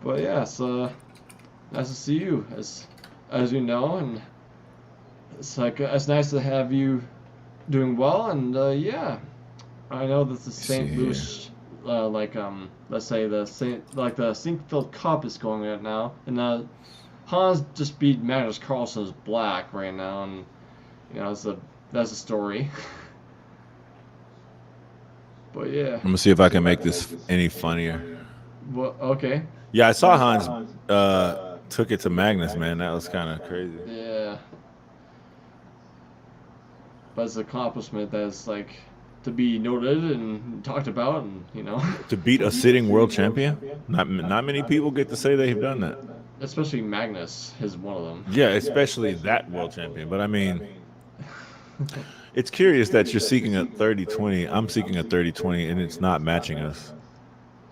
But yeah, so nice to see you, as you know, and it's nice to have you doing well, and yeah, I know that the Let's see St. here. Louis, let's say the Sinkfield Cup is going right now, and Hans just beat Magnus Carlsen's black right now, and that's a story. But yeah, I'm gonna see if I can make this any funnier. well, okay, Yeah, I saw Hans uh took it to Magnus, man. That was kind of crazy. yeah, but it's an accomplishment that's like to be noted and talked about, and To beat a sitting world champion, not many people get to say they've done that. especially Magnus is one of them. Yeah, especially that world champion. But I mean, it's curious that you're seeking a 30-20. I'm seeking a 30-20, and it's not matching us.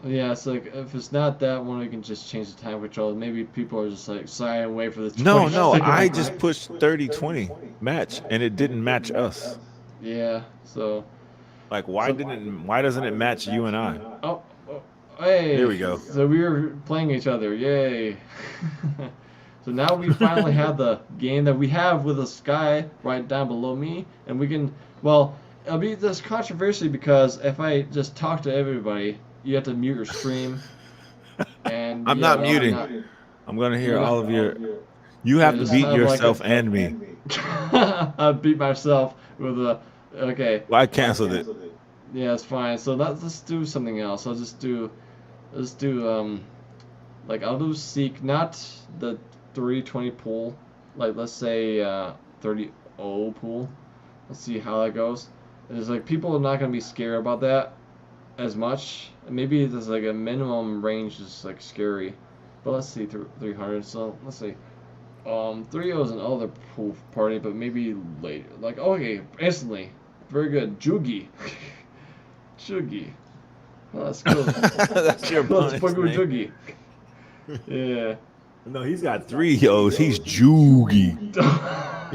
Yeah, it's like if it's not that one, we can just change the time control. Maybe people are just like, sorry, and wait for the No, 20 no, I second just mark. pushed 30-20 match, and it didn't match us. Yeah, so Like, so why doesn't it match you and I? oh, oh Here hey, we go. so we were playing each other, yay! So now we finally have the game that we have with a sky right down below me, and we can well. It'll be this controversy because if I just talk to everybody, you have to mute your stream, and I'm yeah, not that's muting. not. I'm gonna hear You're all not. of your. You Yeah, have to just beat have like a. yourself and me. I beat myself with a. Okay. Well, I canceled it. Yeah, it's fine. So let's do something else. I'll just do. Let's do like I'll do seek not the 320 pool. Like let's say 30-0 pool. Let's see how that goes. It's like people are not gonna be scared about that as much. Maybe there's like a minimum range is like scary. But let's see 300. So let's see. 3-0 is another pool party, but maybe later. Like, okay, instantly. Very good. Jugi. Jugi. Well, let's go. That's your Let's opponent's fuck with name. Jugi. Yeah. No, he's got three O's. He's Joogie.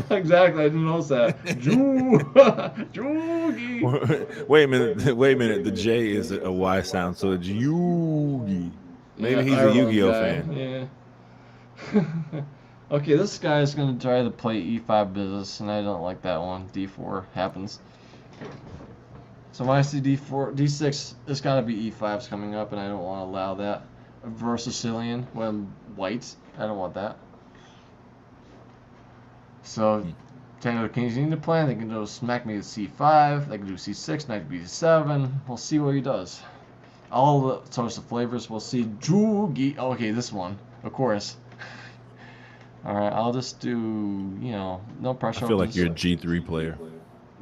Exactly, I didn't notice that. Jugi. Wait a minute. Wait a minute. The J is a Y sound, so it's Yugi. Yeah, Maybe he's a Ireland Yu-Gi-Oh guy. fan. Yeah. Okay, this guy is going to try to play e5 business, and I don't like that one. d4 happens. So when I see d4, d6, it's got to be e5's coming up, and I don't want to allow that. Versus Sicilian when white. I don't want that. So, Tango Kings need to play. They can just smack me to c5. They can do c6, knight to b7. We'll see what he does. All the sorts of flavors. We'll see. Jugi. Oh, okay, this one, of course. Alright, I'll just do, no I pressure. feel like you're a G3 player.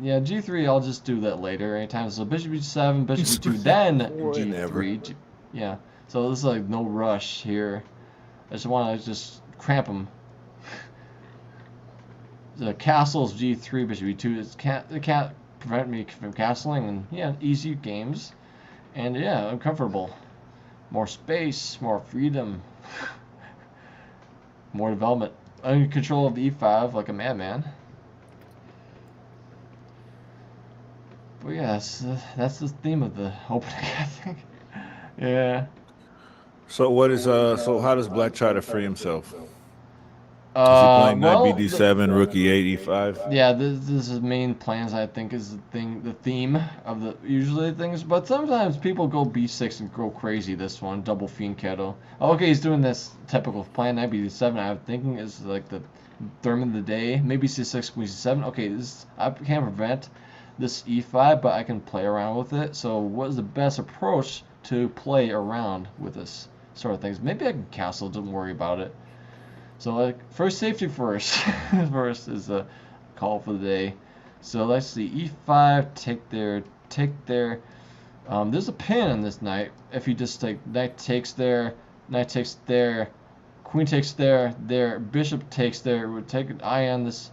Yeah, G3, I'll just do that later anytime. So bishop B7, bishop B2, then Whenever. G3. Yeah, so there's like no rush here. I just want to just cramp him. The castle's G3, bishop B2. It can't prevent me from castling, and yeah, easy games. And yeah, I'm comfortable. More space, more freedom. More development. Under control of the e5 like a madman. But yeah, that's the theme of the opening, I think. Yeah. So what is so how does Black try to free himself? Is he playing knight Well, BD7, rook E8, E5? yeah, this is main plans. I think is the theme of the usually things. But sometimes people go b6 and go crazy. This one, double fiend kettle. Okay, he's doing this typical plan. Knight b7. I'm thinking is like the theme of the day. Maybe c6, queen c7. Okay, this I can't prevent this e5, but I can play around with it. So what is the best approach to play around with this sort of things? Maybe I can castle. Don't worry about it. So like first safety first. First is a call for the day. So let's see, e5, take there. There's a pin on this knight. If you just take knight takes there, queen takes there, bishop takes there. We'll take an eye on this.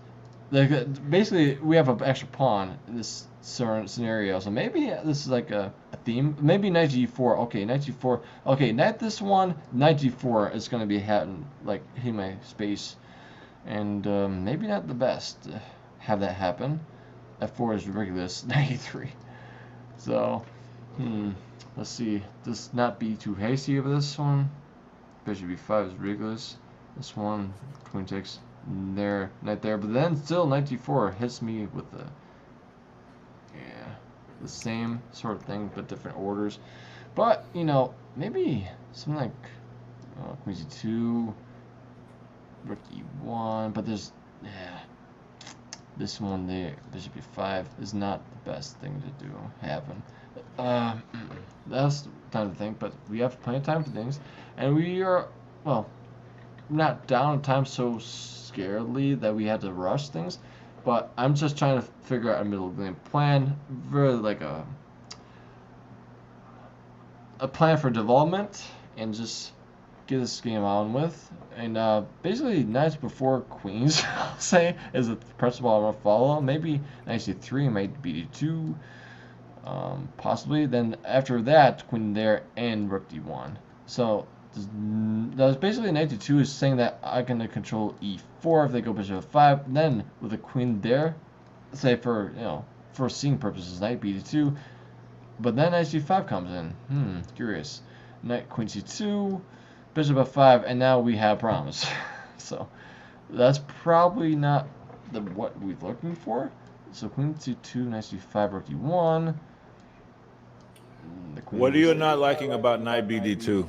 Like basically, we have an extra pawn in this certain scenario. So maybe this is like a theme. Maybe knight g4. Okay, knight g4. Okay, knight this one. Knight g4 is going to be hitting my space, and maybe not the best to have that happen. f4 is ridiculous. Knight e3. So, let's see. Just not be too hasty over this one. bishop b5 is ridiculous. This one, queen takes there, knight there, but then still knight d4 hits me with the same sort of thing, but different orders. But you know, maybe something like queen c2, rook e1, but there's this one there, bishop e5 is not the best thing to do happen. That's time to think, but we have plenty of time for things, and we are, well, not down on time so scaredly that we had to rush things, but I'm just trying to figure out a middle game plan, really like a plan for development, and just get this game on with. And basically, knights before queens, I'll say, is the principle I want to follow. Maybe knight c3 might be d2, possibly. Then after that, queen there and rook d1. So that's basically knight d2 is saying that I can control e4 if they go bishop f5. Then with a queen there, say for for seeing purposes, knight b2. But then knight c5 comes in. Curious. Knight queen c2. Bishop f5, and now we have problems. So that's probably not what we're looking for. So queen c2, knight c5, rook d1. What are you not liking about knight bd2?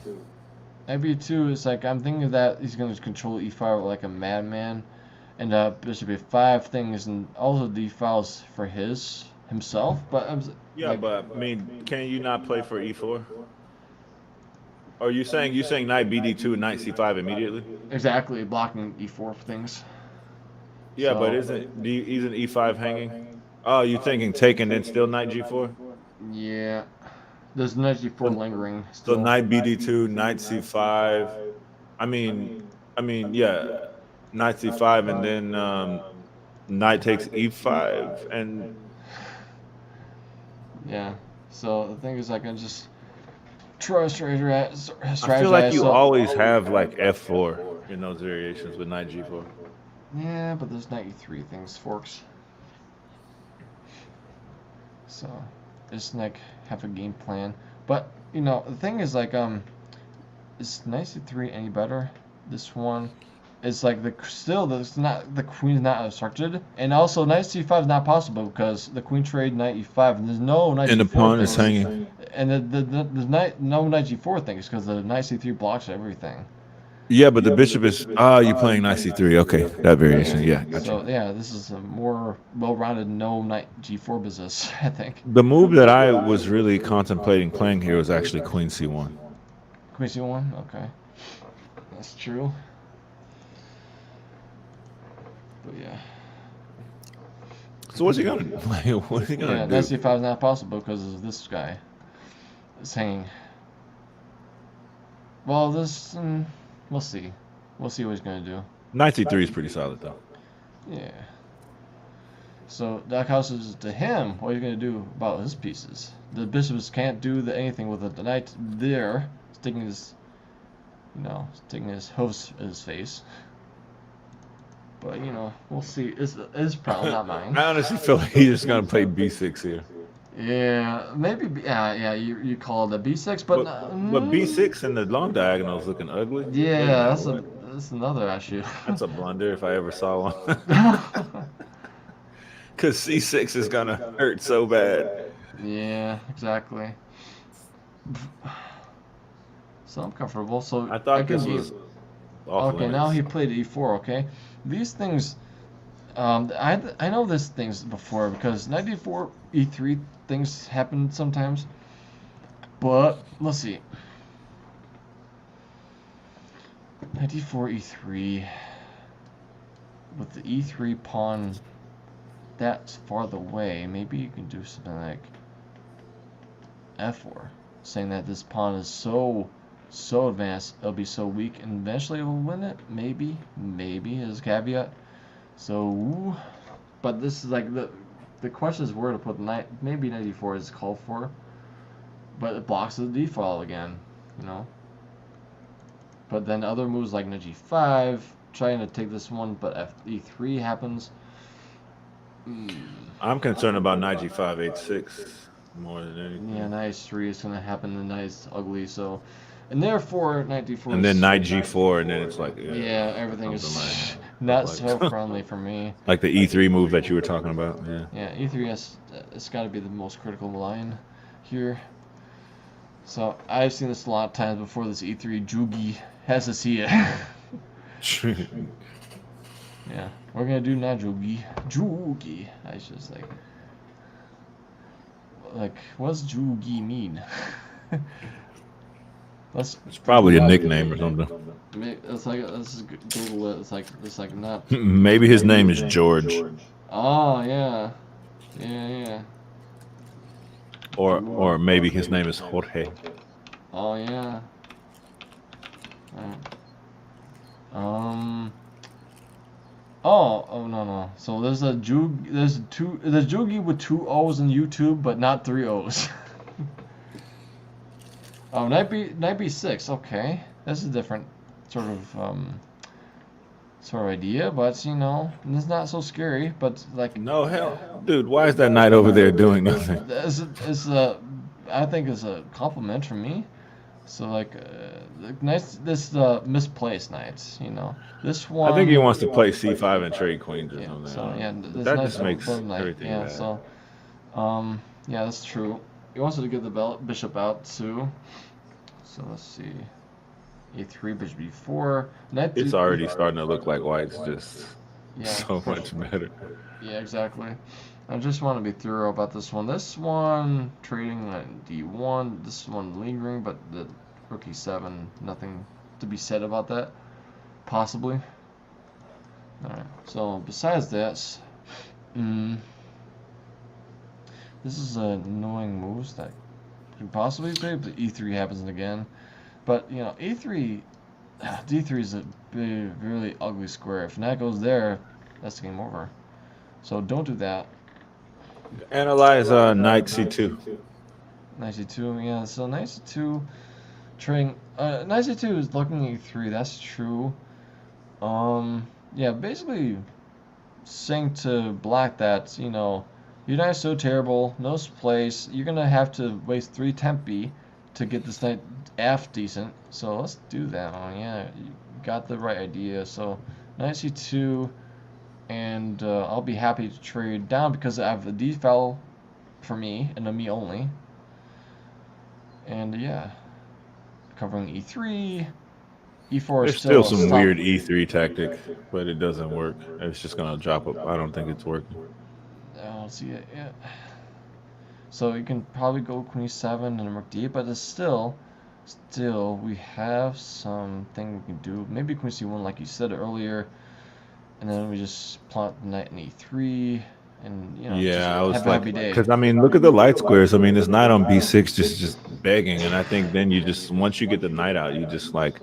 Knight b2 is like, I'm thinking that he's going to control e5 like a madman, and bishop a5 thing is also d-files for himself. But but I mean, can you not play for e4? Or you saying knight bd2 and knight c5 immediately? Exactly, blocking e4 things. Yeah, so, but isn't e5 hanging? Oh, you thinking taking then still knight g4? Yeah, there's knight g4 lingering still. So knight bd2, knight c5. I mean, yeah, knight c5, and then knight takes e5, and yeah. So the thing is, I can just try strategize. I feel like you always have like f4 in those variations with knight g4. Yeah, but there's knight e3 things, forks. So it's like have a game plan. But you know, the thing is like is knight c3 any better? This one is like the queen's not obstructed, and also knight c5 is not possible because the queen trade knight e5, and there's no knight. And the pawn is hanging. And the knight, no knight g4 things because the knight c3 blocks everything. Yeah, but the bishop is you're playing knight c3. Okay, that variation. Yeah, gotcha. So yeah, this is a more well-rounded no knight g4 business, I think. The move that I was really contemplating playing here was actually queen c1. Queen c1, okay, that's true. But yeah. So what's he gonna do? What is he gonna do? Knight c5 is not possible because this guy is hanging. Well, this we'll see. We'll see what he's gonna do. Knight c3 is pretty solid though. Yeah. So that causes to him what he's gonna do about his pieces. The bishops can't do anything with the knight there, sticking his hooves in his face. But you know, we'll see. It's probably not mine. I honestly feel like he's just gonna play b6 here. Yeah, maybe. Yeah. You call it a b6, but b6 and the long diagonal is looking ugly. Yeah, that's another issue. That's a blunder if I ever saw one. Because c6 is gonna hurt so bad. Yeah, exactly. So I'm comfortable. So I thought this was off okay. limits. Now he played e4. Okay, these things. I know these things before because knight d4, e3 things happen sometimes. But let's see. Knight d4, e3. With the e3 pawn that's farther away, maybe you can do something like f4, saying that this pawn is so advanced, it'll be so weak, and eventually it will win it. Maybe is a caveat. So, but this is like the question is where to put the knight. Maybe knight d4 is called for, but it blocks the d-file again, you know. But then other moves like knight g5, trying to take this one, but e3 happens. I'm concerned about knight g5, h6 more than anything. Yeah, knight h3 is gonna happen. The knight is ugly, so And therefore, knight d4 And then is... knight g4, and then it's like Yeah, everything is like not like, so friendly for me. like the e3 move that you were talking about. Yeah. Yeah, e3 has it's got to be the most critical line here. So I've seen this a lot of times before. This e3 Jugi has to see it. Yeah, we're gonna do now Jugi. Jugi. I just like what's Jugi mean? It's probably a nickname or something. It's like let's just Google it. It's like not. Maybe his name is George. Oh yeah, yeah. Or maybe his name is Jorge. Oh yeah. Oh no. So there's there's Jugi with 2 O's in YouTube, but not 3 O's. Oh, knight b6. Okay, that's a different sort of idea, but you know, it's not so scary. But like, no hell, dude, why is that knight over there doing nothing? I think it's a compliment from me. So like, nice this misplaced knights. You know, this one. I think he wants to play c5 and trade queens or something. So yeah, that just makes everything yeah. bad. So, yeah, that's true. He wants to get the bishop out too. So let's see. A3, bishop b4. It's already starting to look like white's just so much better. Yeah, exactly. I just want to be thorough about this one. This one trading at d1. This one lingering, but the rook e7. Nothing to be said about that. Possibly. All right. So besides this, this is annoying moves that can possibly play, but e3 happens again. But you know, d3 is a big, really ugly square. If knight goes there, that's game over. So don't do that. Analyze knight c2. Knight c2, yeah. So knight c2, trading. Knight c2 is looking at e3. That's true. Yeah. Basically, saying to black that your knight's so terrible, no place. You're gonna have to waste 3 tempi to get this knight f decent. So let's do that one. Yeah, you got the right idea. So knight c2, and I'll be happy to trade down because I have the d file for me and a me only. And yeah, covering e3, e4 There's is still some weird e3 tactic, but it doesn't work. It's just gonna drop up. I don't think it's working. I don't see it yet. So you can probably go queen e7 and rook d8, but it's still we have something we can do. Maybe queen c1 like you said earlier, and then we just plot the knight in e3, and yeah, I was have a happy day. Because I mean, look at the light squares. I mean, this knight on b6 just begging, and I think then you just once you get the knight out, you just like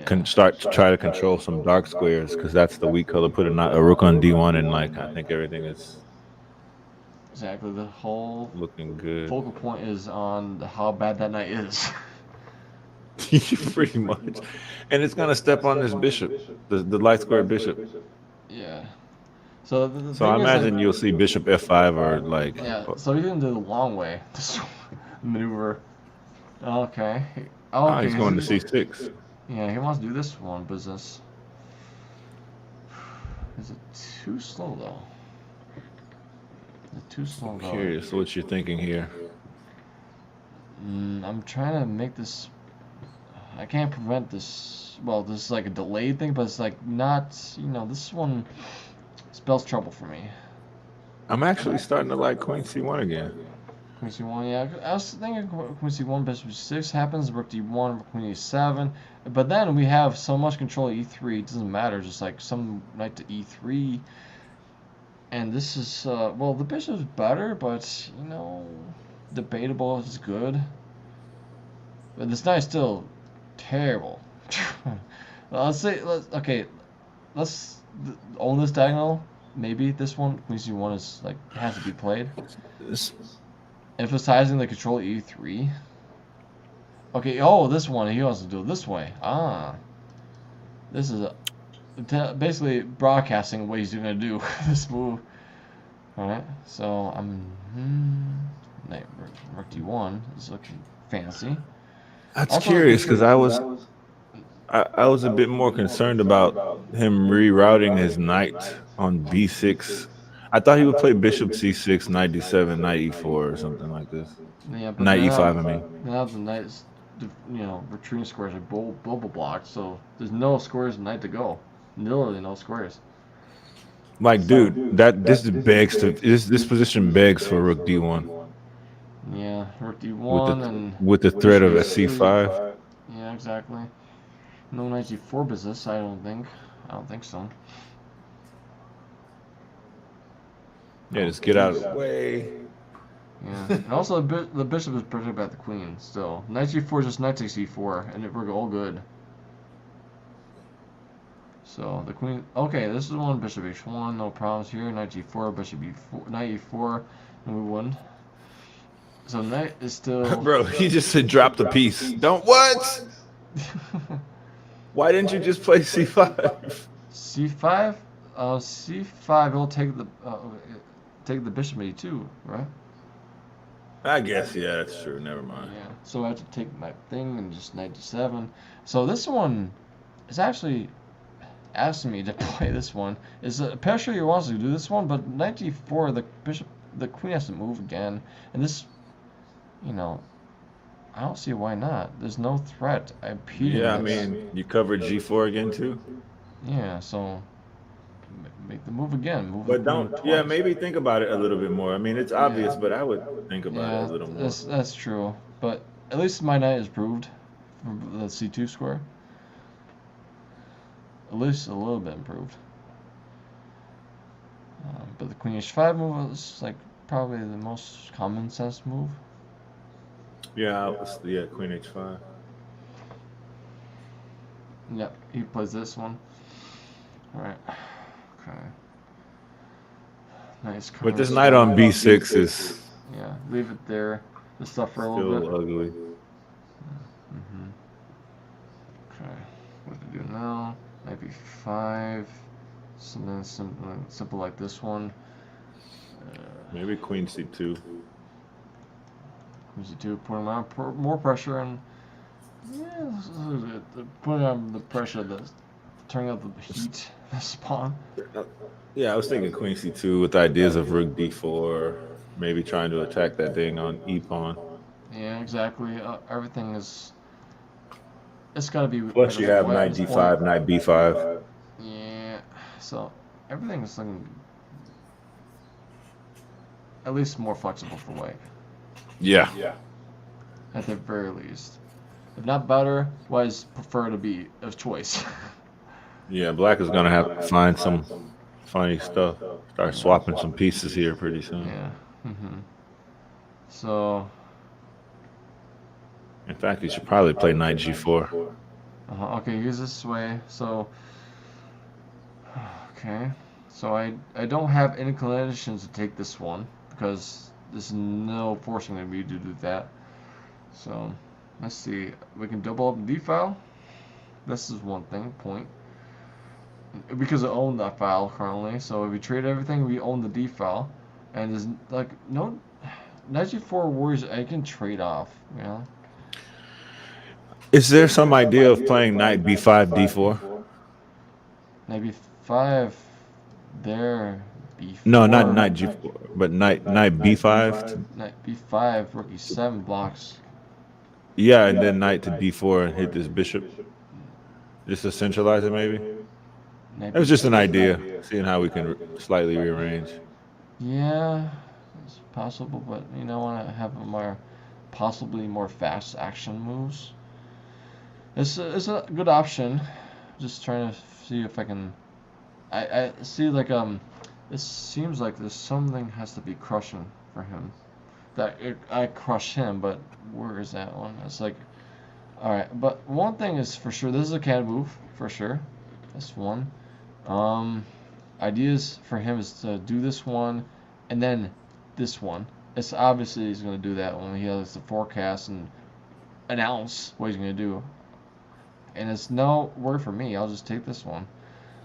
can start to try to control some dark squares because that's the weak color. Put a rook on d1, and like I think everything is. Exactly, the whole looking good. Focal point is on how bad that knight is. Pretty much, and it's gonna step on this bishop, the light square bishop. Yeah. So I imagine you'll see bishop f5 or like. Yeah. So you're gonna do the long way, this maneuver. Okay. Oh, he's going to c6. Yeah, he wants to do this one business. Is it too slow though? Too slow. I'm curious what you're thinking here. I'm trying to make this. I can't prevent this. Well, this is like a delayed thing, but it's like not. This one spells trouble for me. I'm actually starting to like queen c1 again. Queen c1, yeah. I was thinking queen c1, bishop c6 happens, rook d1, queen e7. But then we have so much control at e3, it doesn't matter. Just like some knight to e3. And this is, well, the bishop's better, but, debatable is good. But this knight's still terrible. Let's own this diagonal. Maybe this one, queen c1 is, has to be played. Emphasizing the control e3. Okay, this one, he wants to do it this way. This is basically broadcasting what he's going to do this move. Alright, so knight rook d1 is looking fancy. That's Also, curious because I was a bit more concerned about him rerouting his knight on b6. I thought he would play bishop c6, knight d7, knight e4, or something like this. yeah, but Knight e5, I mean. now the knight is, retreating squares are bubble blocked, so there's no squares in knight to go. Literally no squares. Like, dude, this position begs for rook d1 Yeah, rook with d1 and the threat of a c5. Yeah, exactly. No knight g4 business, I don't think. I don't think so. Yeah, just get out of the way. Yeah, and also the bishop is protected by the queen still. Knight g4 is just knight takes e4, and we're all good. So the queen. Okay, this is one bishop h1, no problems here. Knight g4, bishop e4, knight e4, and we won. So knight is still. Bro, he just said drop the piece. Don't what? Why didn't you just play c5? c5. C5 will take the bishop e2, right? I guess, yeah, that's true. Never mind. Yeah. So I have to take my thing and just knight d7. So this one is actually asking me to play this one. Is Pesher he wants to do this one, but knight d4, the queen has to move again, and this, I don't see why not. There's no threat. I'm impeding Yeah, I this. mean, you covered g4 again too. Yeah, so make the move again. Move But the queen don't, yeah, twice. maybe think about it a little bit more. I mean, it's obvious, but I would think about it a Yeah, little more. that's true. But at least my knight is proved from the c2 square. At least a little bit improved. But the queen h5 move is like probably the most common sense move. Yeah, queen h5. Yep, he plays this one. All right. Okay. Nice. But this knight on b6 is Yeah, leave it there. Just suffer a little bit. still ugly. Okay. What to do now? Knight b5. Something simple like this one. Maybe queen c2. Queen c2, put him on more pressure and putting on the pressure that's turning up the heat the spawn. Yeah, I was thinking queen c2 with ideas of rook d4, maybe trying to attack that thing on e pawn. Yeah, exactly. Everything is. It's gotta be. Plus, you have knight d5, knight b5. Yeah, so everything is looking at least more flexible for white. Yeah. At the very least. If not better, whites prefer to be of choice. Yeah, black is gonna have to find some funny stuff. Start swapping some pieces here pretty soon. Yeah. So. In fact, you should probably play knight g4. Okay, use this way. So. Okay. So I don't have inclinations to take this one because there's no forcing me to do that. So let's see. We can double up the D file. This is one point. Because I own that file currently, so if we trade everything, we own the D file, and there's like no knight g4 warriors I can trade off. Is there some idea of playing knight b5 d4? Knight b5, there b4. No, not knight g4, but knight b5. Knight b5, rook e7 blocks. Yeah, and then knight to d4 and hit this bishop. Just to centralize it, maybe. It was just an idea, seeing how we can slightly rearrange. Yeah, it's possible, but I want to have possibly more fast action moves. It's a good option. Just trying to see if I can. I see like it seems like there's something has to be crushing for him. I crush him, but where is that one? It's like, all right. But one thing is for sure, this is a cat move for sure. That's one. Ideas for him is to do this one, and then this one. It's obviously he's going to do that when he has the forecast and announce what he's going to do. And it's no word for me. I'll just take this one.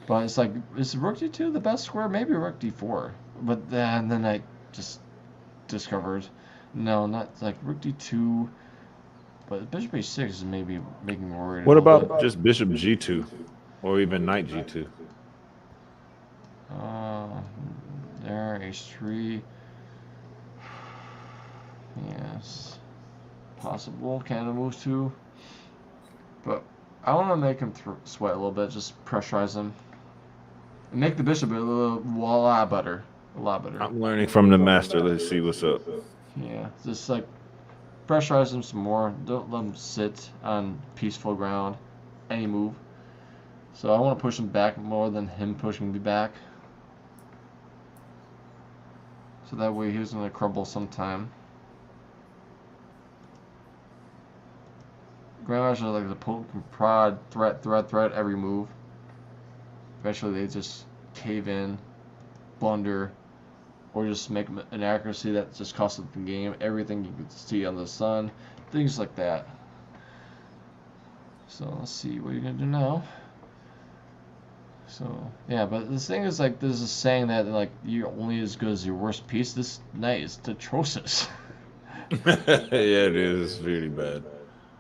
But it's like, is rook d2 the best square? Maybe rook d4. But then I just discovered, no, not like rook d2. but bishop a6 is maybe making me worried a What little bit. about just bishop g2, or even knight g2? There, h3. Yes. Possible. Canada moves too. But I want to make him sweat a little bit, just pressurize him. And make the bishop a lot better. A lot better. I'm learning from the master. Let's see what's up. Yeah, just like pressurize him some more. Don't let him sit on peaceful ground. Any move. So I want to push him back more than him pushing me back. So that way he's going to crumble sometime. Grandmasters like to poke and prod, threat every move. Eventually they just cave in, blunder, or just make an accuracy that just costs the game. Everything you can see on the sun, things like that. So let's see what you're gonna do now. So yeah, but the thing is, like, there's a saying that like you're only as good as your worst piece. This knight is atrocious. Yeah, it is. It's really bad.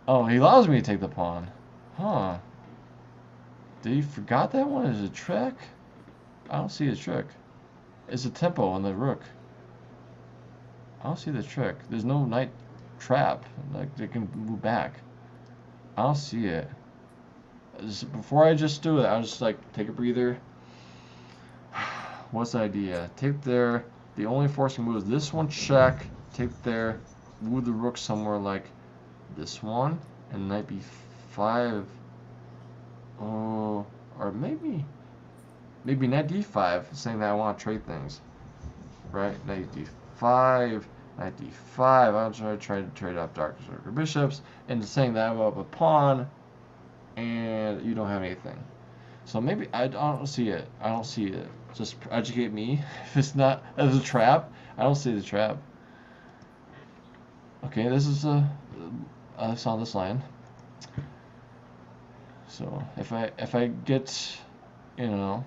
Oh, he allows me to take the pawn. Huh. Did he forgot that one as a trick? I don't see a trick. It's a tempo on the rook. I don't see the trick. There's no knight trap. Like, they can move back. I don't see it. Before I just do it, I'll just like take a breather. What's the idea? Take there. The only forcing move is this one, check. Take there. Move the rook somewhere like this one. And knight b5. Oh, or maybe knight d5, saying that I want to trade things. Right? Knight d5. Knight d5. I'll try to trade up dark bishops. And saying that I have a pawn. And you don't have anything. So maybe I don't see it. I don't see it. Just educate me. If it's not as a trap, I don't see the trap. Okay, this is I saw this line. So if I get, you know,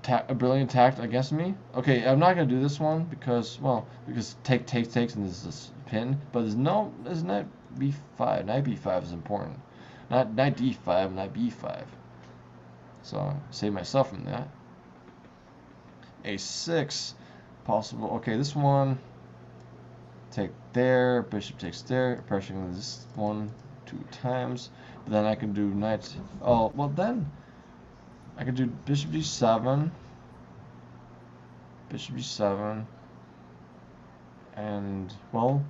a brilliant tact against me, okay, I'm not gonna do this one because takes and this is pin. But there's not b5. Knight b5 is important. Not knight d5, knight b5. So I'll save myself from that. a6, possible. Okay, this one. Take there. Bishop takes there. Pressuring this one 2 times. But then I can do knight. Oh, well then I can do bishop d7. Bishop d7. And well.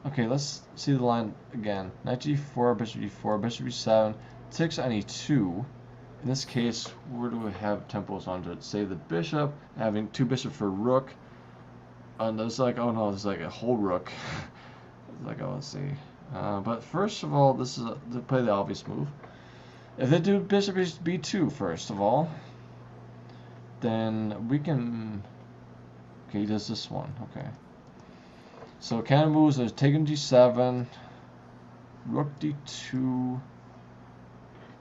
Okay, let's see the line again. Knight g4, bishop d4, bishop e7, takes on e2. In this case, where do we have tempos on to save the bishop? Having 2 bishop for rook. And there's like, oh no, there's like a whole rook. Like, oh, let's see. But first of all, this is to play the obvious move. If they do bishop b2 first of all, then we can. Okay, he does this one. Okay. So counter moves are taking d7, rook d2.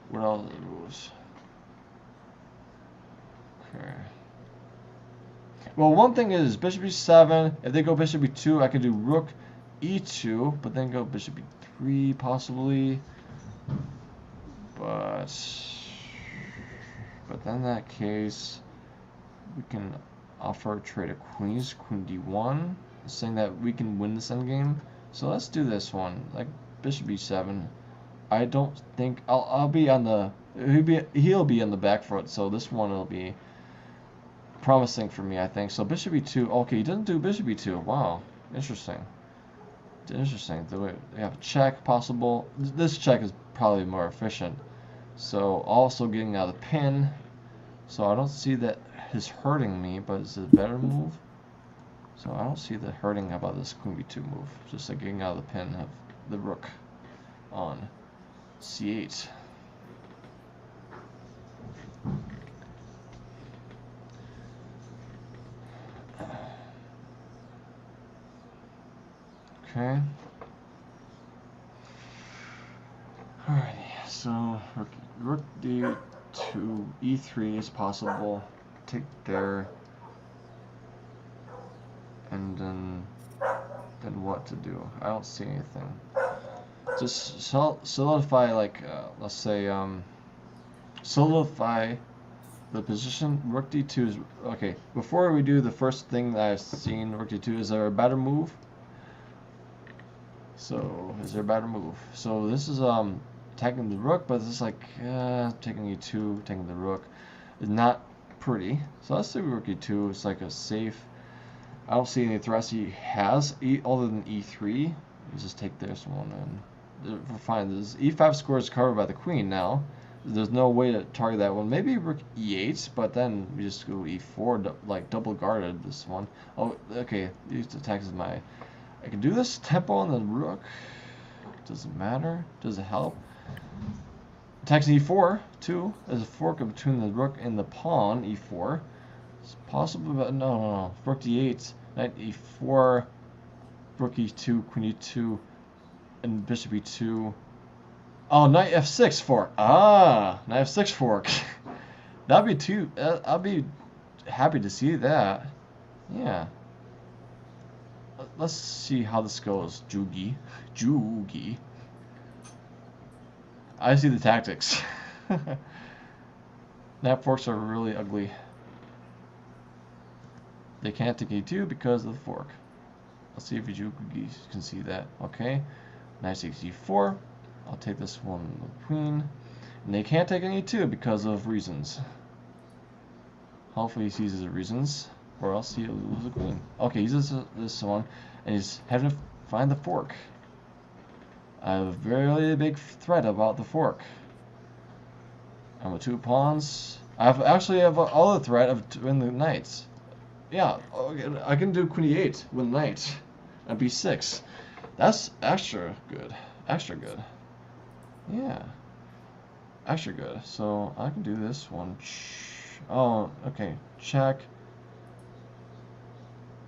What else are the moves? Okay. Well, one thing is bishop e7. If they go bishop e2, I could do rook e2, but then go bishop e3 possibly. But then in that case, we can offer a trade of queens, queen d1. Saying that we can win this endgame. So let's do this one, like bishop e7. I don't think I'll be on the he'll be on the back foot. So this one will be promising for me, I think. So bishop e2. Okay, he doesn't do bishop e2. Wow, interesting. Interesting. They have a check possible. This check is probably more efficient. So also getting out of the pin. So I don't see that he's hurting me, but is it a better move? So I don't see the hurting about this queen b2 move. Just like getting out of the pin of the rook on c8. Okay. Alrighty. So rook d2 e3 is possible. Take there. And then then what to do? I don't see anything. Just solidify, like, let's say, solidify the position. Rook d2 is okay. Before we do the first thing that I've seen, rook d2, is there a better move? So is there a better move? So this is attacking the rook, but it's like taking e2, taking the rook is not pretty. So let's do rook e2. It's like a safe. I don't see any threats he has other than e3. Let's just take this one and we're fine. This e5 square is covered by the queen now. There's no way to target that one. Maybe rook e8, but then we just go e4, like double guarded this one. Oh, okay. These attacks is my. I can do this tempo on the rook. Doesn't matter. Does it help? Attacks e4 too. There's a fork between the rook and the pawn. E4. It's possible, but no. Rook d8, knight e4, rook e2, queen e2, and bishop e2. Oh, knight f6 fork. Ah, knight f6 fork. That'd be too. I'd be happy to see that. Yeah. Let's see how this goes. Jugi. I see the tactics. Knight forks are really ugly. They can't take e2 because of the fork. Let's see if you can see that. Okay. Knight takes e4. I'll take this one, the queen. And they can't take an e2 because of reasons. Hopefully he sees his reasons, or else he'll lose the queen. Okay, he uses this one, and he's having to find the fork. I have a very big threat about the fork. I'm with 2 pawns. I actually have all the threat of doing the knights. Yeah, okay, I can do queen e8 with knight and b6. That's extra good. Extra good. Yeah. Extra good. So I can do this one. Oh, okay. Check.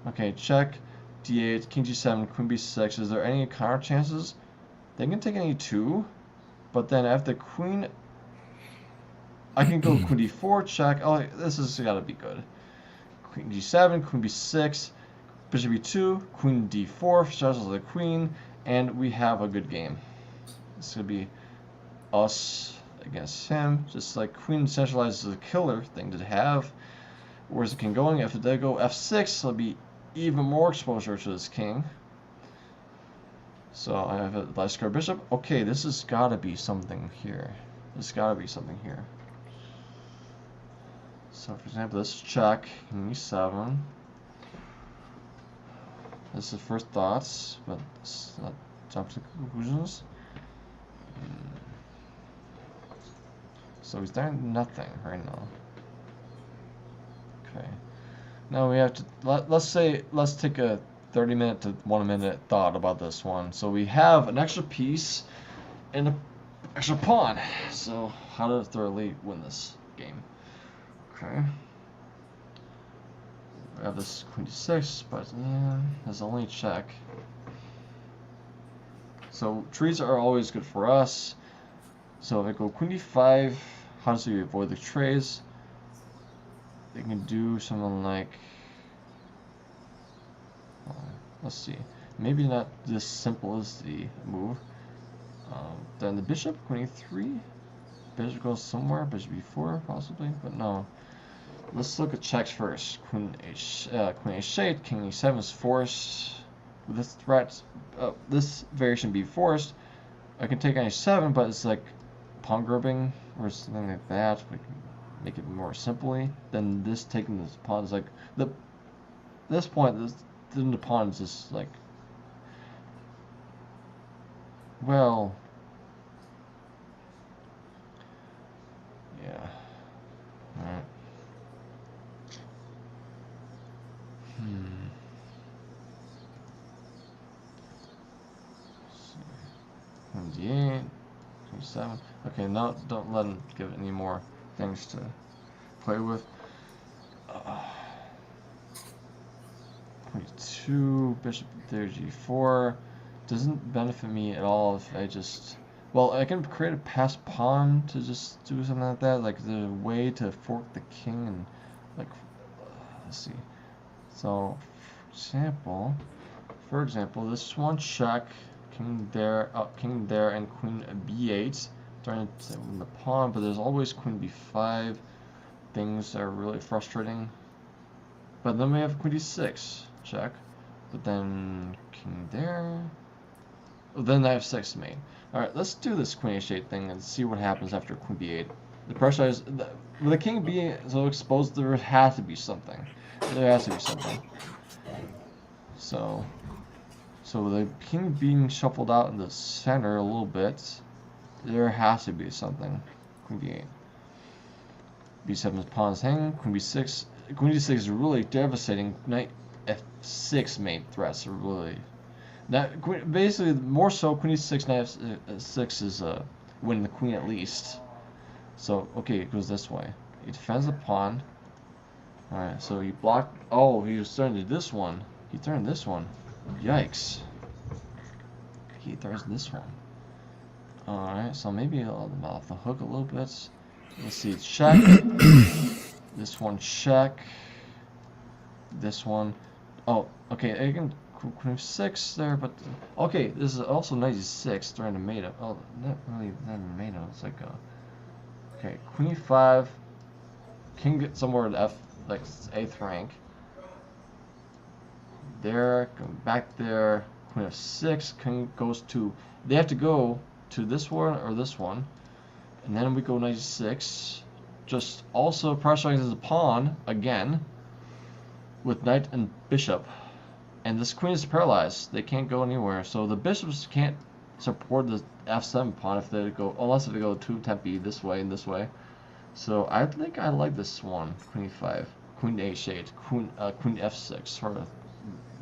Okay, check. d8, king g7, queen b6. Is there any counter chances? They can take an e2, but then after queen, I can go queen d4, check. Oh, this has got to be good. Queen g7, queen b6, bishop e2, queen d4, straddles the queen, and we have a good game. It's going to be us against him. Just like queen centralizes is a killer thing to have. Where's the king going? If they go f6, it'll be even more exposure to this king. So I have a light square bishop. Okay, this has got to be something here. There's got to be something here. So for example, this is check, king e7. This is the first thoughts, but let's not jump to conclusions. So he's doing nothing right now. Okay. Now we have to let's take a 30-minute to 1-minute thought about this one. So we have an extra piece and an extra pawn. So how to thoroughly win this game? Okay. We have this queen d6, but yeah, there's only check. So trees are always good for us. So if I go queen d5, how does he avoid the trays? They can do something like, let's see, maybe not this simple as the move. Then the bishop, queen e3, bishop goes somewhere, bishop e4 possibly, but no. Let's look at checks first. Queen h8, king e7 is forced. With this threat, this variation be forced. I can take h7, but it's like pawn grouping or something like that. We can make it more simply. Then this taking this pawn is like this point. The pawn is just like, well, yeah. All right. D8, 27. Okay, no, don't let him give any more things to play with. 22, bishop there, g4. Doesn't benefit me at all if I just... Well, I can create a passed pawn to just do something like that. Like, there's a way to fork the king and, like, let's see. So, for example, for example, this one check, king there, and queen b8. Trying to win the pawn, but there's always queen b5. Things are really frustrating. But then we have queen d6, check. But then king there. Oh, then I have 6 mate. Alright, let's do this queen h8 thing and see what happens after queen b8. The pressure is, with the king being so exposed, there has to be something. There has to be something. So the king being shuffled out in the center a little bit, there has to be something. Queen b8. b7 is pawn's hanging. Queen b6. Queen d6 is really devastating. Knight f6 mate threats are really. That basically more so. Queen d6, knight f6 is winning the queen at least. So okay, it goes this way. He defends the pawn. All right, so he blocked. Oh, he was turning to this one. He turned this one. Yikes. He turns this one. Alright, so maybe I'll off the hook a little bit. Let's see, check. This one, check. This one. Oh, okay, again, queen 6 there, but. Okay, this is also knight e6 trying to mate up. Oh, not really mate up. It's like a. Okay, queen e5. King gets somewhere at F, like 8th rank. There, go back there. Queen f6. King goes to. They have to go to this one or this one, and then we go knight e6. Just also pressurizes the pawn again with knight and bishop, and this queen is paralyzed. They can't go anywhere, so the bishops can't support the f7 pawn if they go, unless if they go to tempi this way and this way. So I think I like this one. Queen e5, queen h8, queen f6 sort of,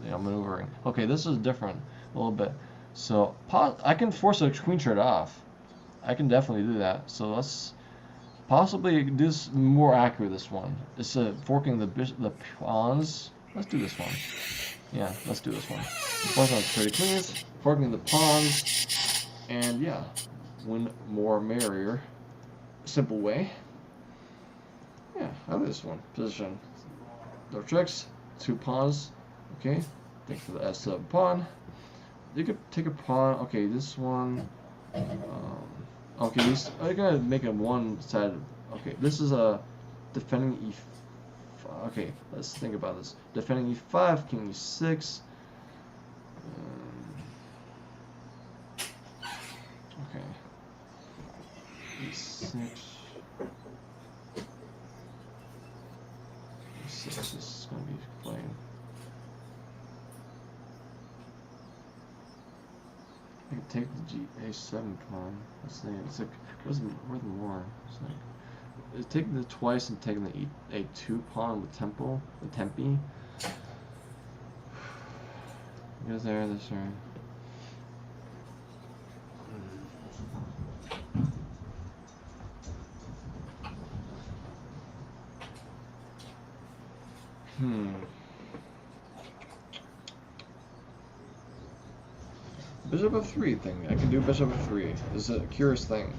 you know, maneuvering. Okay, this is different a little bit. So I can force a queen trade off. I can definitely do that. So let's possibly do this more accurate. This one. It's forking the pawns. Let's do this one. Yeah, let's do this one. Forcing on trade queens, forking the pawns, and yeah, win more merrier. Simple way. Yeah, I like this one. Position. No tricks. 2 pawns. Okay. Thanks for the S7 pawn. You could take a pawn. Okay, this one. Okay, these. I gotta make it one side. Okay, this is a defending e5. Okay, let's think about this. Defending e5, king e6. Okay. e6. e6 is gonna be playing. I can take the a7 pawn. Let's see. It's like where's the more? It's like it's taking the twice and taking the a2 pawn with tempi. Goes there. This right. Bishop f3 thing. I can do bishop f3. This is a curious thing.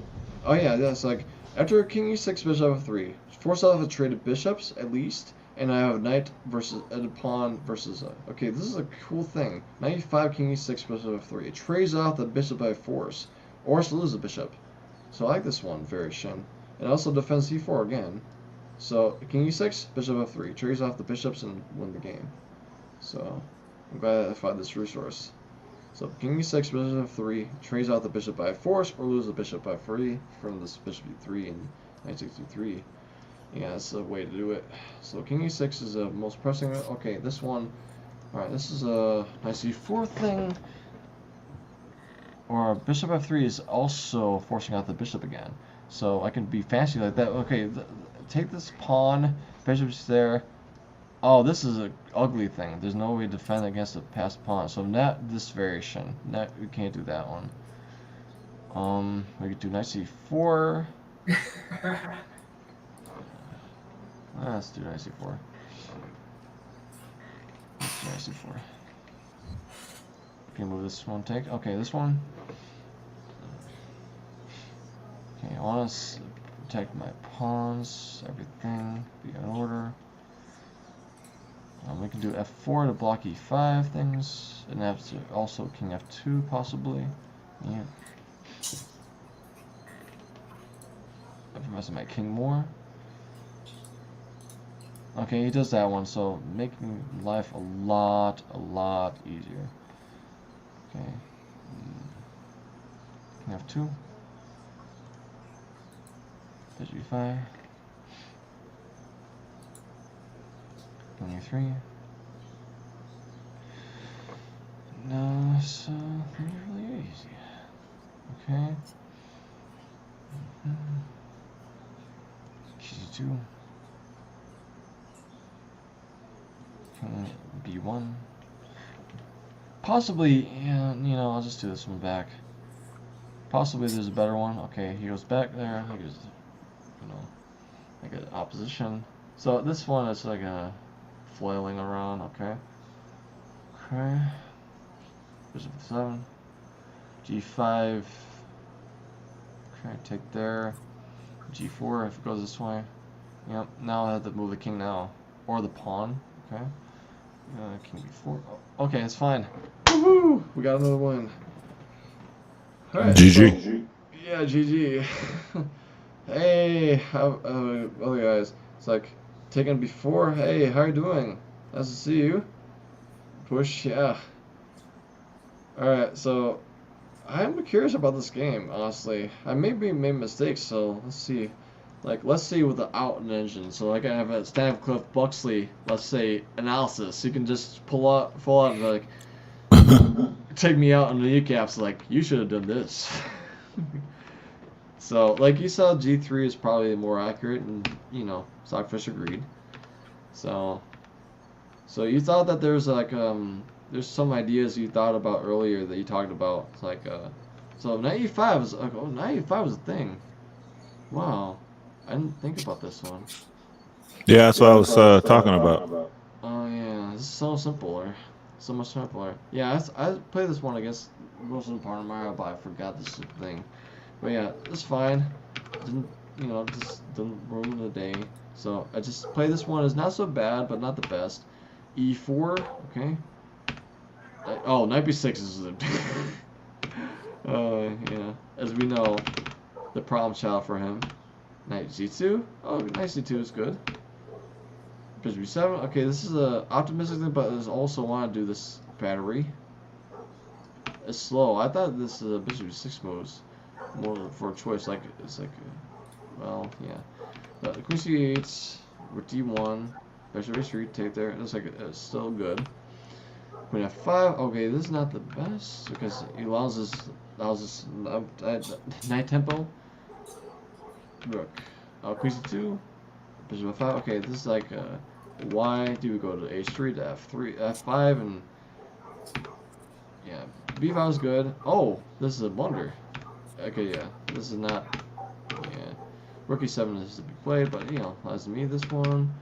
Oh yeah, that's like after king e6, bishop f3. Force out a trade of bishops at least, and I have a knight versus a pawn versus a. Okay, this is a cool thing. Knight e5, king e6, bishop f3. It trades off the bishop by force, or else lose the bishop. So I like this one variation. It also defends c4 again. So king e6, bishop f3. Trades off the bishops and win the game. So I'm glad I found this resource. So king e6, bishop f3, trades out the bishop by force or lose the bishop by 3 from this bishop e3 and knight 63. Yeah, that's the way to do it. So king e6 is the most pressing. Okay, this one. Alright, this is a knight c4 thing. Or bishop f3 is also forcing out the bishop again. So I can be fancy like that. Okay, take this pawn, bishop's there. Oh, this is an ugly thing. There's no way to defend against a passed pawn. So not this variation. We can't do that one. We could do knight c4. Let's do knight c4. Let's do knight c4. Okay, move this one. Take. Okay, this one. Okay, I want to protect my pawns. Everything be in order. We can do f4 to block e5 things, and also king f2 possibly. Yeah. I'm messing my king more. Okay, he does that one, so making life a lot easier. Okay. King f2. Bishop e5. King e3. No, so really easy. Okay. G2. B1. Possibly, yeah, you know, I'll just do this one back. Possibly there's a better one. Okay, he goes back there. He goes, you know, like an opposition. So this one is like a flailing around. Okay. Okay. Bishop 7. G5. Okay, take there. G4 if it goes this way. Yep. Now I have to move the king now, or the pawn. Okay. King b4. Oh, okay, it's fine. Woohoo! We got another win. Alright. GG. So, yeah, GG. Hey, how other guys? It's like taking before. Hey, how you doing? Nice to see you. Push, yeah. Alright, so I'm curious about this game, honestly. I maybe made mistakes, so let's see. Like, let's see without an engine. So, like, I have a Stancliffe Buxley, let's say, analysis. You can just pull out, like, take me out on the kneecaps, like, you should have done this. So, like you saw, G3 is probably more accurate, and, you know, Stockfish agreed. So you thought that there's, like, there's some ideas you thought about earlier that you talked about. It's like, so knight e5 is, like, oh, knight e5 is a thing. Wow. I didn't think about this one. Yeah, that's what I was talking about. Oh yeah, this is so simpler, so much simpler. Yeah, I played this one against most of the part of Mario, but I forgot this thing. But yeah, it's fine. Didn't, you know, just didn't ruin the day. So I just play this one. It's not so bad, but not the best. E4, okay. Oh, knight b6 is the. Yeah, as we know, the problem child for him. Knight c2. Oh, knight c2 is good. Bishop b7. Okay, this is a optimistic thing, but I also want to do this battery. It's slow. I thought this bishop b6 moves more for a choice. Like it's like, well, yeah. But queen c8 with d1. Bishop a3 take there. It looks like it's still good. Queen f5. Okay, this is not the best because it allows us night tempo. Rook. Queen c2. Bishop f5. Okay, this is like why do we go to h3 to f3, f5, and yeah, b5 is good. Oh, this is a blunder. Okay, yeah, this is not. Yeah, rook e7 is to be played, but you know, applies to me this one.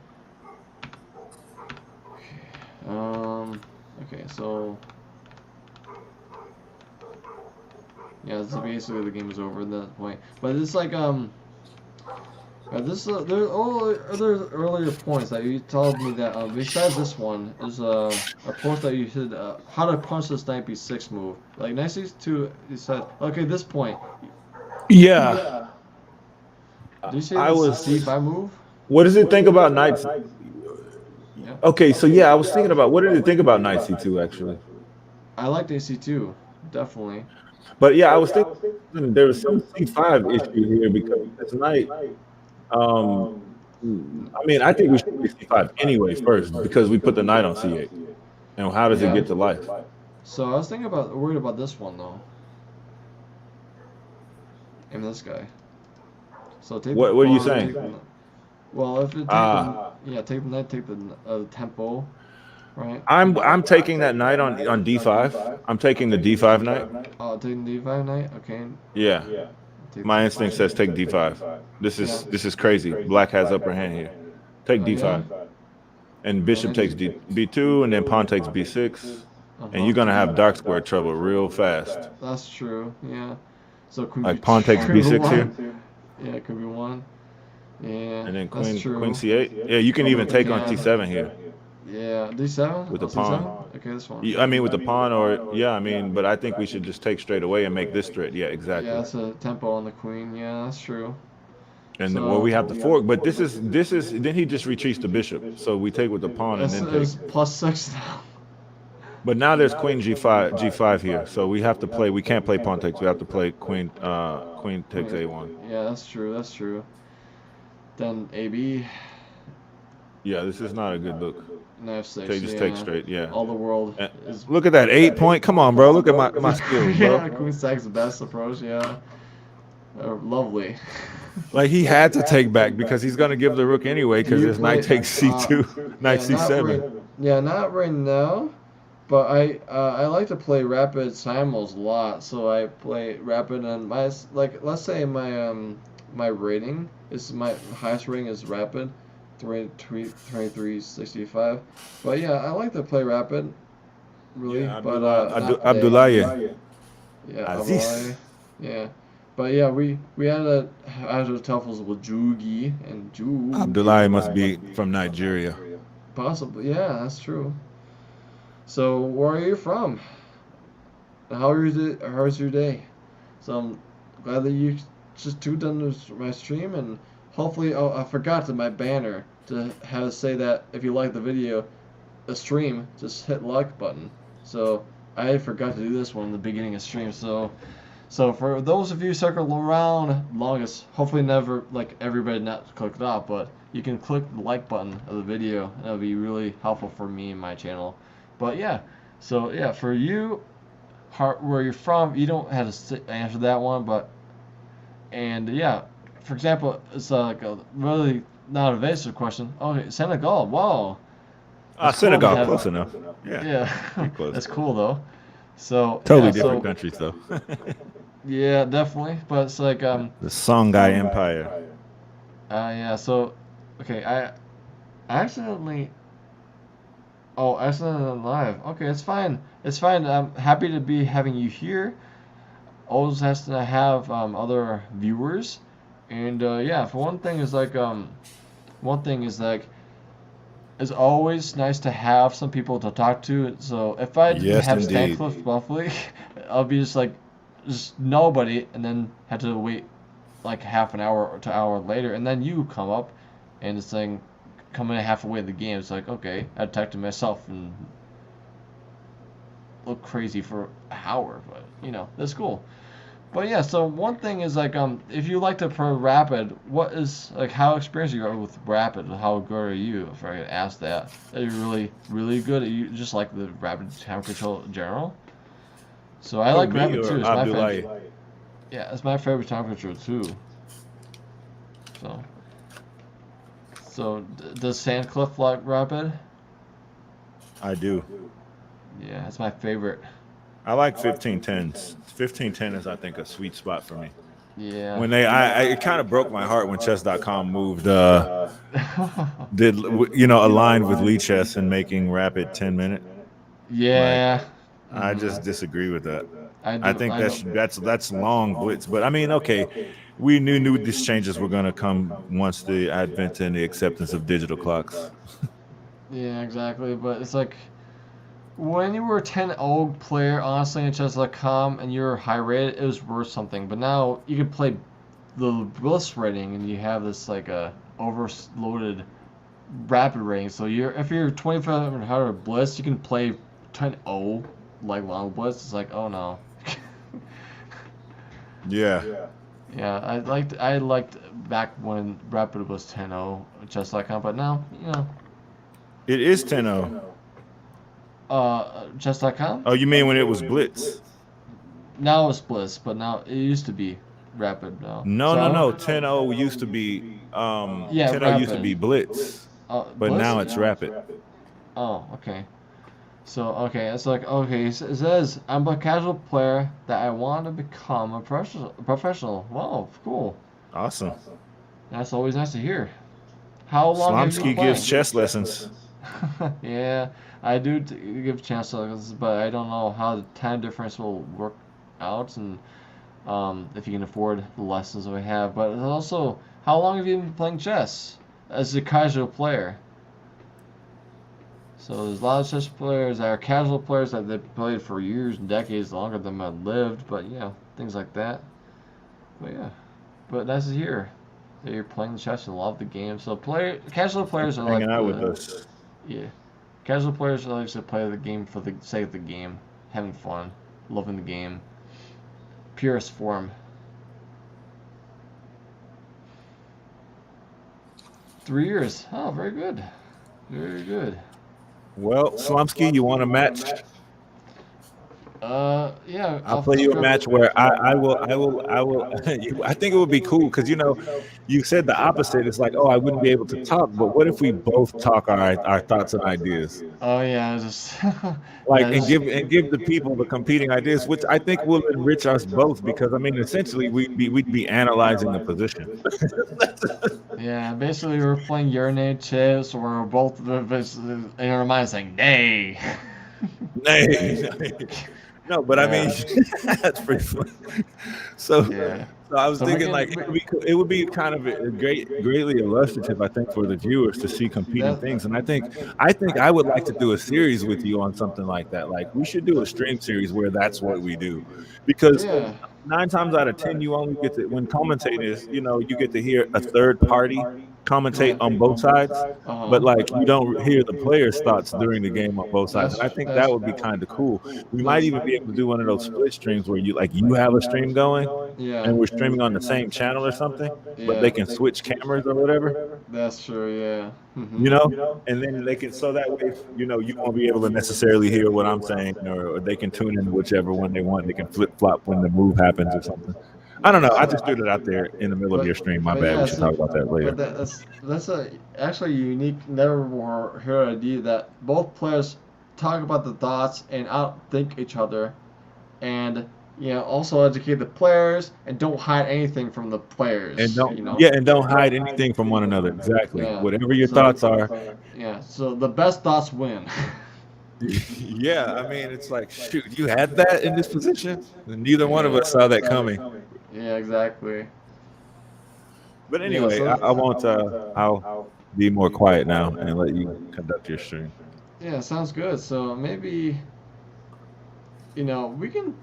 Okay, okay, so yeah, this is basically the game is over at that point. But it's like there's other earlier points that you told me that besides this one is a post that you said how to punch this knight b6 move. Like knight c2, you said okay this point. Yeah. Did you say this c5 move? What does it think about knights? Yeah. Okay, so yeah, I was thinking about what did it think about knight c2 actually. I liked c2, definitely. But yeah, I was thinking there was some c5 issue here because this knight. I mean, I think we should play c5 anyway first because we put the knight on c8. And how does it get to life? So I was worried about this one though. And this guy. So take what are you saying? Well, if it take the knight, take the tempo, right? I'm taking that knight on d5. I'm taking the d5 knight. Oh, taking d5 knight. Okay. Yeah. My instinct says take d5. This is crazy. Black has upper hand here. Take d5. Yeah. And bishop takes b2, and then pawn takes b6. And you're gonna have dark square trouble real fast. That's true. Yeah. So like pawn takes b6 here. Yeah, it could be one. Yeah. And then queen c8. Yeah, you can even take on t7 here. Yeah, D7? with Oh, the C7? pawn. Okay, this one. I mean, with the pawn, or yeah, I mean, but I think we should just take straight away and make this straight. Yeah, Yeah, exactly. that's a tempo on the queen. Yeah, that's true. And well, So we have the fork, but this is then he just retreats the bishop. So we take with the pawn and then take. it's +6 now. But now there's queen g5 here. So we have to play. We can't play pawn takes. We have to play queen takes a1. Yeah, that's true. That's true. Then AB. Yeah, this is not a good look. Knife 6. They just take straight. Yeah. All the world is. Look at that 8 point. Come on, bro. Look at my skills, bro. Yeah, queen stack's the best approach. Yeah. Lovely. Like he had to take back because he's gonna give the rook anyway because his knight takes c2, knight c7. Not right now, but I like to play rapid simul's a lot. So I play rapid and my let's say my rating is my highest rating is rapid, 2365. But yeah, I like to play rapid, really. Yeah, but Abdullahi. Yeah, Aziz. Abdullahi. Yeah. But yeah, we had a TOEFLs with Jugi and Ju. Abdullahi must be from Nigeria. Possibly, yeah, that's true. So where are you from? How's your day? So I'm glad that you just tuned in to my stream, and hopefully, oh, I forgot my banner to have say that if you like the video, the stream, just hit like button. So I forgot to do this one in the beginning of stream. So for those of you circle around longest, hopefully never like everybody not clicked off, but you can click the like button of the video. That'll be really helpful for me and my channel. But yeah, so yeah, for you, where you're from, you don't have to answer that one, but and yeah, for example, it's like a really not a evasive question. Okay, Senegal, wow. Senegal, close enough. Yeah, close. That's cool though. So totally different countries though. Yeah, definitely. But it's like the Songhai Empire. Yeah. So, okay, I accidentally. Oh, accidentally live. Okay, it's fine. It's fine. I'm happy to be having you here. Always has to have other viewers, and yeah. For one thing is like it's always nice to have some people to talk to. So if I didn't have Stancliffe Buffley, I'll be just nobody, and then had to wait like half an hour to hour later, and then you come up, and it's like coming halfway in the game. It's like, okay, I attacked myself and look crazy for an hour, but you know that's cool. But yeah, so one thing is like if you like to play rapid, what is like how experienced you are with rapid? How good are you? If I could ask that, are you really good? Are you just like the rapid time control in general? So I like rapid too. It's my favorite. Yeah, it's my favorite time control too. So does Sandcliffe like rapid? I do. Yeah, it's my favorite. I like 1510s. 1510 is, I think, a sweet spot for me. Yeah. When it kind of broke my heart when chess.com moved, aligned with Lichess and making rapid 10-minute. Yeah. I just disagree with that. I think that's long blitz, but I mean, okay, we knew these changes were gonna come once the advent and the acceptance of digital clocks. Yeah, exactly. But it's like when you were a 10-0 player, honestly, in chess.com, and you're high rated, it was worth something. But now you can play the bliss rating, and you have this like a overloaded rapid rating. So if you're 2500 bliss, you can play 10-0 like long blitz. It's like, oh no. Yeah. Yeah, I liked back when rapid was 10-0 chess.com, but now it is 10-0. Chess.com? Oh, you mean when it was blitz? Now it's bliss, but now it used to be rapid now. No. 10-0 used to be 10-0 used to be blitz. But blitz? Now it's rapid. Oh, okay. So, okay, it's like, okay, it says, I'm a casual player that I want to become a professional. Wow, cool. Awesome. That's always nice to hear. How long have you been playing? gives chess lessons. Yeah, I do give chess lessons, but I don't know how the time difference will work out, and if you can afford the lessons that we have. But also, how long have you been playing chess as a casual player? So there's a lot of chess players that are casual players that they've played for years and decades longer than I've lived, but yeah, things like that. But yeah, but nice to hear that you're playing chess and love the game. So casual players are Hanging like out with us. yeah, casual players like to play the game for the sake of the game, having fun, loving the game, purest form. 3 years. Oh, very good. Very good. Well, Slumsky, you want a match? Yeah. I'll play you a match where I will. I think it would be cool because you said the opposite. It's like, oh, I wouldn't be able to talk, but what if we both talk our thoughts and ideas? Oh yeah, just Like yeah, and give the people the competing ideas, which I think will enrich us both because I mean, essentially we'd be analyzing the position. yeah. Basically, we're playing urinate chess, or we're both in our mind saying nay. Nay. No, but I mean, that's pretty fun. So, Yeah. so I was So thinking like it would be kind of greatly illustrative, I think, for the viewers to see competing things. And I think I would like to do a series with you on something like that. Like we should do a stream series where that's what we do, because 9 times out of 10 you only get to when commentators, you get to hear a third party commentate on both sides, but like you don't hear the players' thoughts during the game on both sides. And I think that would be kind of cool. We might even be able to do one of those split streams where you have a stream going and we're streaming on the same channel or something, but they can switch cameras or whatever. That's true, yeah. And then they can, so that way, you won't be able to necessarily hear what I'm saying, or they can tune in whichever one they want. They can flip flop when the move happens or something. I don't know. I just threw it out there in the middle of your stream. My bad. We should talk about that later. But that's actually a unique, never heard idea that both players talk about the thoughts and outthink each other, and also educate the players and don't hide anything from the players. And don't hide anything from one another. Exactly. Yeah. Whatever your thoughts are. Yeah. So the best thoughts win. Yeah, I mean, it's like, shoot, you had that in this position, and neither one of us saw that coming. Yeah, exactly. But anyway, I won't. I'll be more quiet now and let you conduct your stream. Yeah, sounds good. So maybe, we can,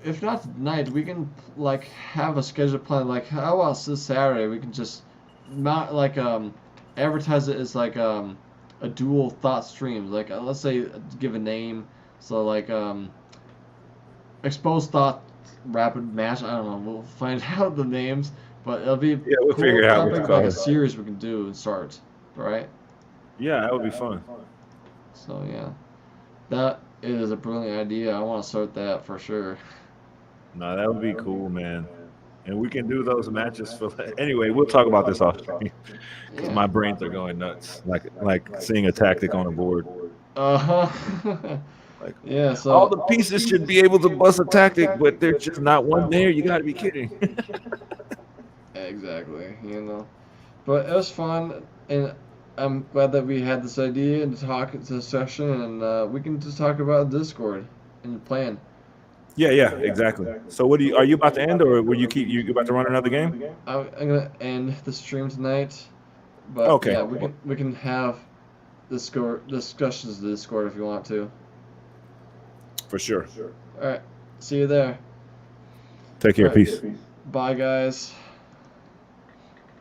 if not tonight, we can like have a schedule plan. Like, how about this Saturday? We can just not like advertise it as like a dual thought stream. Like, let's say give a name. So like exposed thought rapid match. I don't know. We'll find out the names, but it'll be we'll figure out what to call like a series we can do and start. Right? Yeah, that would be fun. So yeah, that is a brilliant idea. I want to start that for sure. No, that would be cool, man. And we can do those matches for. Anyway, we'll talk about this off stream because my brains are going nuts, like seeing a tactic on a board. Like, yeah, so all the pieces should be able to bust a tactic, but there's just not one there. You got to be kidding. Exactly, But it was fun, and I'm glad that we had this idea and to talk this session, and we can just talk about Discord and plan. Yeah, exactly. So what are you about to end, or will you about to run another game? I'm gonna end the stream tonight, but okay. Yeah, we can have discussions in the Discord if you want to. For sure. All right, see you there. Take care. Peace. Bye, guys.